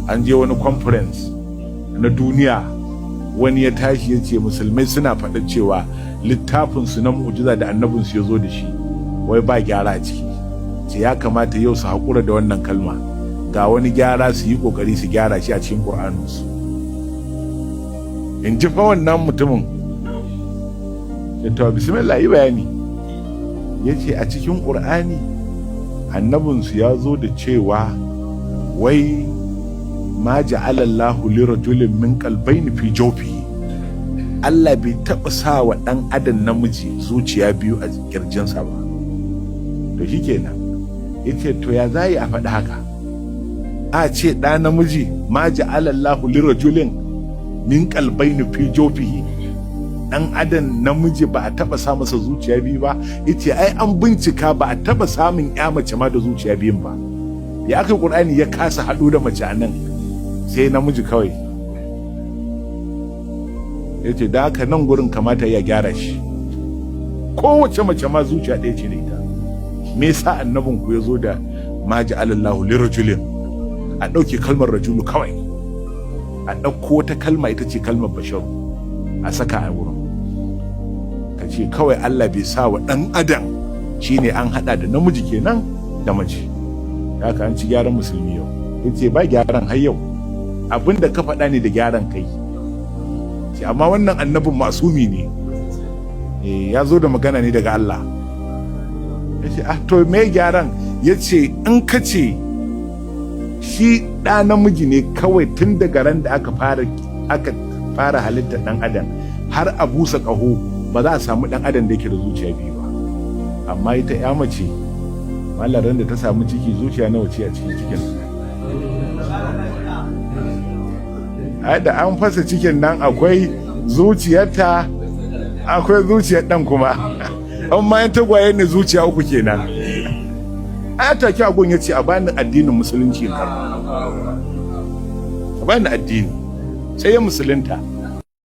an je wani conference na duniya, wani ya tashi ya ce musulmai suna faɗa cewa littafinsu na mu'jiza da annabinsu ya zo da shi wai ba gyara a ciki, ce ya kamata yau su haƙura da wannan kalma, ga wani gyara su yi ƙoƙari su gyara shi a cikin ƙur'aninsu. In ji fa wannan mutumin ya tawa bismillah yi bayani, ya ce a cikin ƙur'ani annabinsu ya zo da cewa wai ma ja'alallahu lirajulin min qalbayni fi jawfihi, Allah bai taɓa sa wa ɗan adam namiji zuciya biyu a kirjinsa ba. To shikenan yace to ya zai a faɗi haka, a ce ɗa namiji ma ja'alallahu lirajulin min qalbayni fi jawfihi, ɗan adam namiji ba a taɓa sa masa zuciya biyu ba. Yace ai an bincika ba a taɓa samun ya mace ma da zuciya biyun ba. Ya aka Qur'ani ya kasa haɗu da mace a nan sai namiji kawai. Yace da haka nan gurin kamata ya gyara shi, kowace mace ma zuciya ɗaya ce da ita. Me yasa annabin ku ya zo da ma ja'alallahu lirajulin, a ɗauke kalmar rajulu kawai, a ɗauko wata kalma ita ce kalmar basharu a saka a wurin, ka ce kawai Allah bai sa wa ɗan adam, shine an haɗa da namiji kenan da mace. Haka an ci gyaran musulmi yau. Yace ba gyaran har yau, abinda ka faɗa ne da gyaran kai. Amma wannan annabin masumi ne, ya zo da magana ne daga Allah. Yace to me gyaran? Yace in ka ce shi ɗa namiji ne kawai tun daga ran da aka fara halittar ɗan adam har a busa ƙaho, ba za a samu ɗan adam da yake da zuciya biyu ba. Amma ita ya mace, malaran da ta samu ciki, zuciya nawa ce a cikin cikin? Ai da an fasa cikin nan akwai zuciyarta, akwai zuciyar ɗan kuma. Amma yan tagwaye ne zuciya uku kenan. Ai take agun ya ce a bani addinin musulunci in karɓa, a bani addini sai ya musulunta.